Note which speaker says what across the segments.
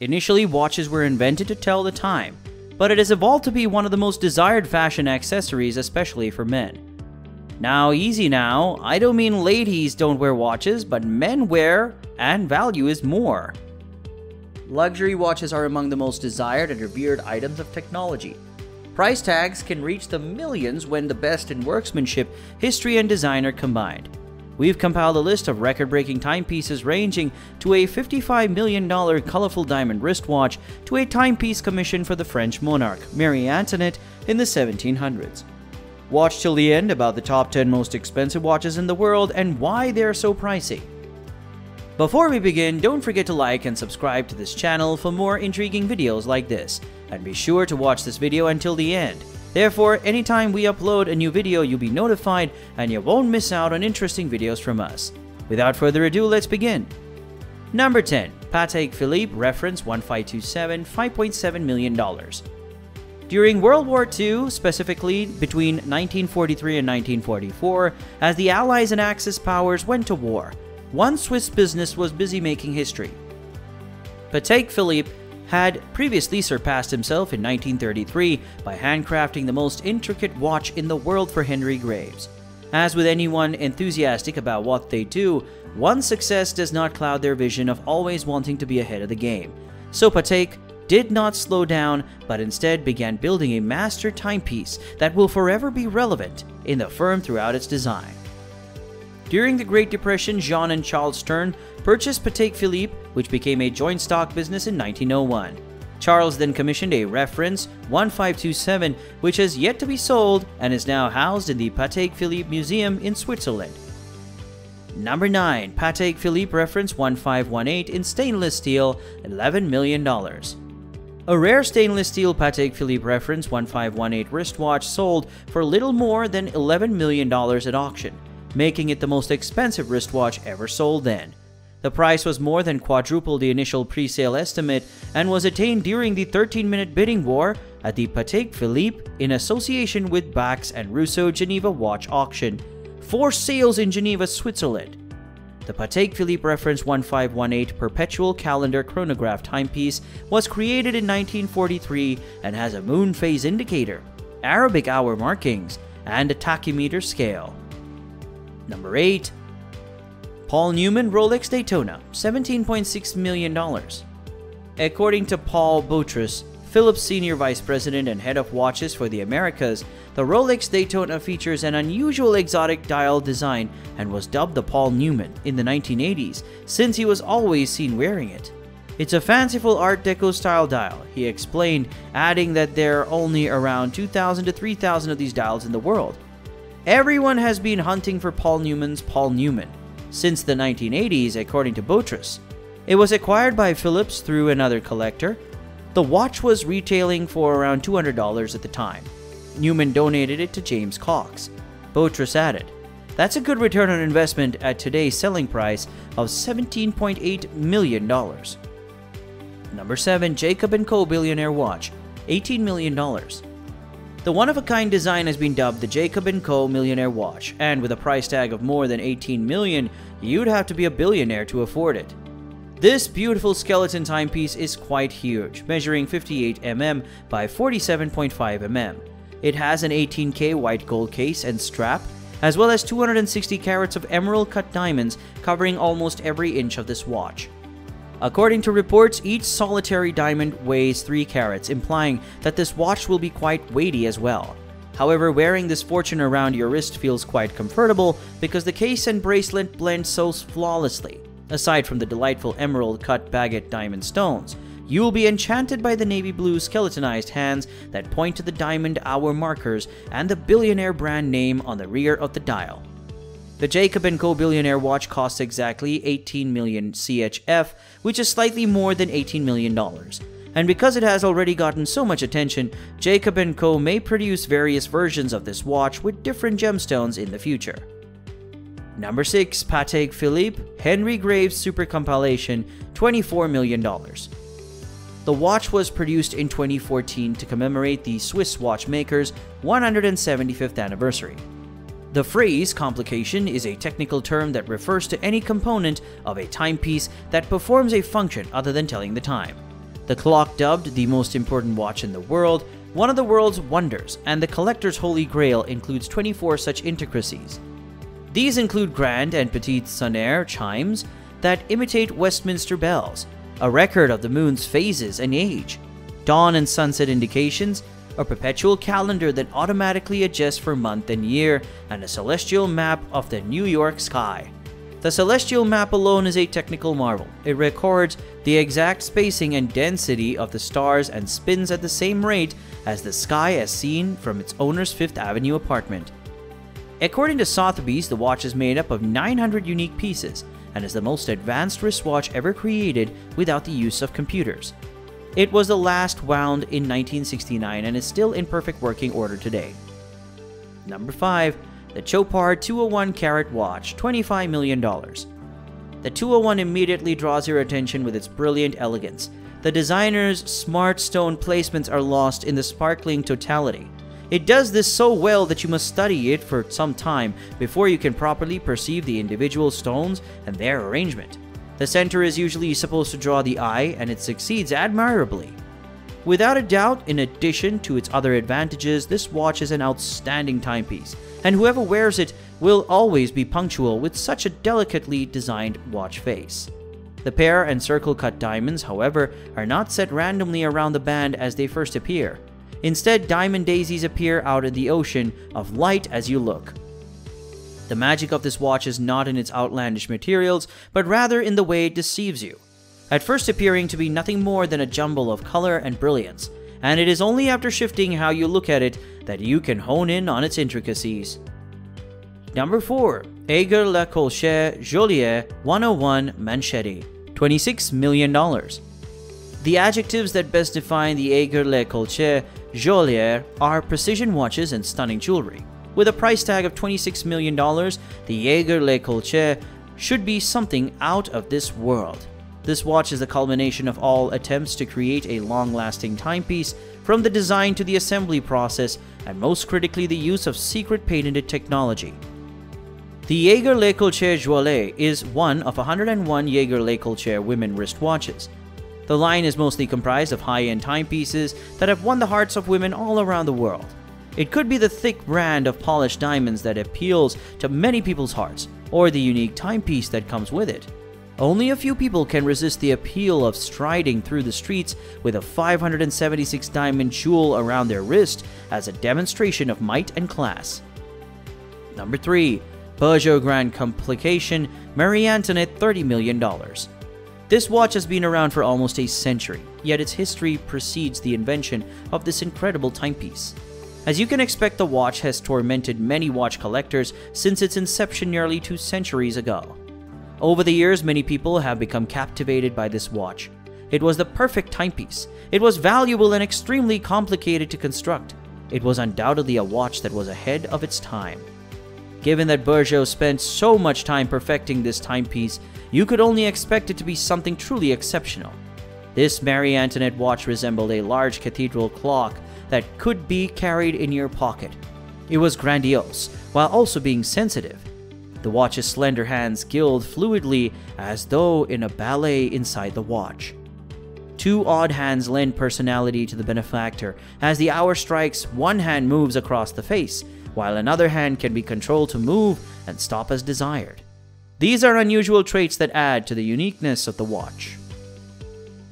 Speaker 1: Initially, watches were invented to tell the time, but it has evolved to be one of the most desired fashion accessories, especially for men. Now, easy now, I don't mean ladies don't wear watches, but men wear, and value is more. Luxury watches are among the most desired and revered items of technology. Price tags can reach the millions when the best in workmanship, history, and design are combined. We've compiled a list of record-breaking timepieces ranging to a $55 million colorful diamond wristwatch to a timepiece commissioned for the French monarch, Marie Antoinette, in the 1700s. Watch till the end about the top 10 most expensive watches in the world and why they're so pricey. Before we begin, don't forget to like and subscribe to this channel for more intriguing videos like this, and be sure to watch this video until the end. Therefore, anytime we upload a new video, you'll be notified and you won't miss out on interesting videos from us. Without further ado, let's begin. Number 10. Patek Philippe Reference 1527, $5.7 million. During World War II, specifically between 1943 and 1944, as the Allies and Axis powers went to war, one Swiss business was busy making history. Patek Philippe had previously surpassed himself in 1933 by handcrafting the most intricate watch in the world for Henry Graves. As with anyone enthusiastic about what they do, one success does not cloud their vision of always wanting to be ahead of the game. So Patek did not slow down, but instead began building a master timepiece that will forever be relevant in the firm throughout its design. During the Great Depression, Jean and Charles Stern purchased Patek Philippe, which became a joint stock business in 1901. Charles then commissioned a Reference 1527, which has yet to be sold and is now housed in the Patek Philippe Museum in Switzerland. Number 9. Patek Philippe Reference 1518 in stainless steel, $11 million. A rare stainless steel Patek Philippe Reference 1518 wristwatch sold for little more than $11 million at auction, making it the most expensive wristwatch ever sold then. The price was more than quadruple the initial pre-sale estimate and was attained during the 13-minute bidding war at the Patek Philippe in association with Bax and Rousseau Geneva Watch Auction, for sales in Geneva, Switzerland. The Patek Philippe Reference 1518 perpetual calendar chronograph timepiece was created in 1943 and has a moon phase indicator, Arabic hour markings, and a tachymeter scale. Number 8. Paul Newman Rolex Daytona, $17.6 million. According to Paul Boutros, Philips Senior Vice President and Head of Watches for the Americas, the Rolex Daytona features an unusual exotic dial design and was dubbed the Paul Newman in the 1980s since he was always seen wearing it. It's a fanciful Art Deco style dial, he explained, adding that there are only around 2,000 to 3,000 of these dials in the world. Everyone has been hunting for Paul Newman's Paul Newman since the 1980s, according to Boutros. It was acquired by Philips through another collector. The watch was retailing for around $200 at the time. Newman donated it to James Cox. Boutros added, "That's a good return on investment at today's selling price of $17.8 million. Number 7. Jacob & Co. Billionaire Watch, $18 million. The one-of-a-kind design has been dubbed the Jacob & Co. Millionaire Watch, and with a price tag of more than $18 million, you'd have to be a billionaire to afford it. This beautiful skeleton timepiece is quite huge, measuring 58 mm by 47.5 mm. It has an 18K white gold case and strap, as well as 260 carats of emerald-cut diamonds covering almost every inch of this watch. According to reports, each solitary diamond weighs 3 carats, implying that this watch will be quite weighty as well. However, wearing this fortune around your wrist feels quite comfortable because the case and bracelet blend so flawlessly. Aside from the delightful emerald-cut baguette diamond stones, you will be enchanted by the navy blue skeletonized hands that point to the diamond hour markers and the Billionaire brand name on the rear of the dial. The Jacob & Co. Billionaire watch costs exactly 18 million CHF, which is slightly more than $18 million. And because it has already gotten so much attention, Jacob & Co. may produce various versions of this watch with different gemstones in the future. Number 6. Patek Philippe Henry Graves Super Compilation, $24 million. The watch was produced in 2014 to commemorate the Swiss watchmaker's 175th anniversary. The phrase complication is a technical term that refers to any component of a timepiece that performs a function other than telling the time. The clock, dubbed the most important watch in the world, one of the world's wonders, and the collector's holy grail, includes 24 such intricacies. These include grand and petite sonnerie chimes that imitate Westminster bells, a record of the moon's phases and age, dawn and sunset indications, a perpetual calendar that automatically adjusts for month and year, and a celestial map of the New York sky. The celestial map alone is a technical marvel. It records the exact spacing and density of the stars and spins at the same rate as the sky as seen from its owner's Fifth Avenue apartment. According to Sotheby's, the watch is made up of 900 unique pieces and is the most advanced wristwatch ever created without the use of computers. It was the last wound in 1969 and is still in perfect working order today. Number 5. The Chopard 201 Carat watch, $25 million. The 201 immediately draws your attention with its brilliant elegance. The designer's smart stone placements are lost in the sparkling totality. It does this so well that you must study it for some time before you can properly perceive the individual stones and their arrangement. The center is usually supposed to draw the eye, and it succeeds admirably. Without a doubt, in addition to its other advantages, this watch is an outstanding timepiece, and whoever wears it will always be punctual with such a delicately designed watch face. The pear and circle cut diamonds, however, are not set randomly around the band as they first appear. Instead, diamond daisies appear out in the ocean of light as you look. The magic of this watch is not in its outlandish materials, but rather in the way it deceives you, at first appearing to be nothing more than a jumble of color and brilliance, and it is only after shifting how you look at it that you can hone in on its intricacies. Number 4. JaegerLeCoultre Chauchat 101 Manchetti, $26 million. The adjectives that best define the JaegerLeCoultre Chauchat are precision watches and stunning jewelry. With a price tag of $26 million, the JaegerLeCoultre should be something out of this world. This watch is the culmination of all attempts to create a long-lasting timepiece, from the design to the assembly process, and most critically the use of secret patented technology. The JaegerLeCoultre Chauchat is one of 101 JaegerLeCoultre women wristwatches. The line is mostly comprised of high-end timepieces that have won the hearts of women all around the world. It could be the thick brand of polished diamonds that appeals to many people's hearts, or the unique timepiece that comes with it. Only a few people can resist the appeal of striding through the streets with a 576 diamond jewel around their wrist as a demonstration of might and class. Number 3. Peugeot Grand Complication Marie Antoinette, $30 million. This watch has been around for almost a century, yet its history precedes the invention of this incredible timepiece. As you can expect, the watch has tormented many watch collectors since its inception nearly 2 centuries ago. Over the years, many people have become captivated by this watch. It was the perfect timepiece. It was valuable and extremely complicated to construct. It was undoubtedly a watch that was ahead of its time. Given that Peugeot spent so much time perfecting this timepiece, you could only expect it to be something truly exceptional. This Marie Antoinette watch resembled a large cathedral clock that could be carried in your pocket. It was grandiose, while also being sensitive. The watch's slender hands gilled fluidly as though in a ballet inside the watch. 2 odd hands lend personality to the benefactor. As the hour strikes, one hand moves across the face, while another hand can be controlled to move and stop as desired. These are unusual traits that add to the uniqueness of the watch.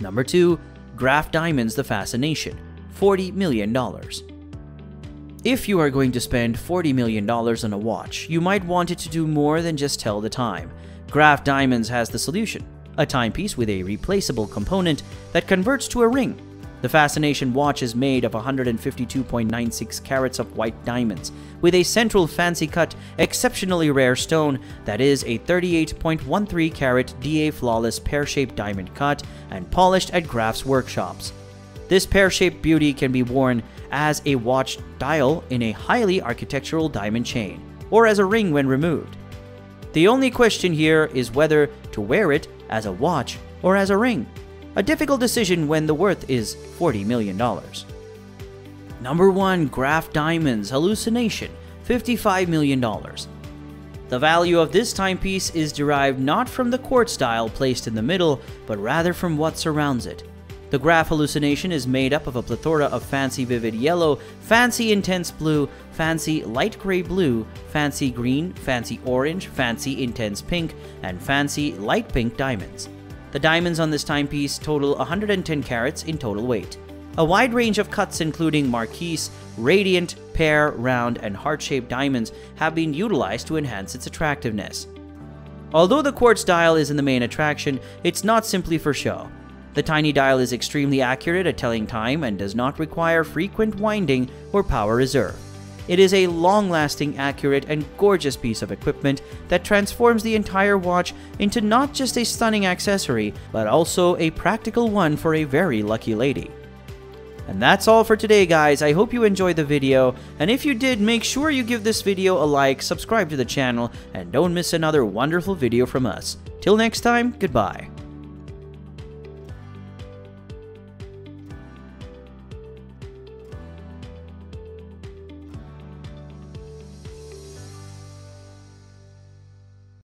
Speaker 1: Number 2. Graff Diamonds The Fascination, $40 million. If you are going to spend $40 million on a watch, you might want it to do more than just tell the time. Graff Diamonds has the solution, a timepiece with a replaceable component that converts to a ring. The Fascination watch is made of 152.96 carats of white diamonds, with a central fancy-cut, exceptionally rare stone that is a 38.13 carat DA flawless pear-shaped diamond cut and polished at Graff's workshops. This pear-shaped beauty can be worn as a watch dial in a highly architectural diamond chain, or as a ring when removed. The only question here is whether to wear it as a watch or as a ring. A difficult decision when the worth is $40 million. Number 1. Graff Diamonds Hallucination, $55 million. The value of this timepiece is derived not from the quartz dial placed in the middle, but rather from what surrounds it. The Graff Hallucination is made up of a plethora of fancy vivid yellow, fancy intense blue, fancy light gray blue, fancy green, fancy orange, fancy intense pink, and fancy light pink diamonds. The diamonds on this timepiece total 110 carats in total weight. A wide range of cuts including marquise, radiant, pear, round, and heart-shaped diamonds have been utilized to enhance its attractiveness. Although the quartz dial is in the main attraction, it's not simply for show. The tiny dial is extremely accurate at telling time and does not require frequent winding or power reserve. It is a long-lasting, accurate, and gorgeous piece of equipment that transforms the entire watch into not just a stunning accessory, but also a practical one for a very lucky lady. And that's all for today, guys. I hope you enjoyed the video, and if you did, make sure you give this video a like, subscribe to the channel, and don't miss another wonderful video from us. Till next time, goodbye.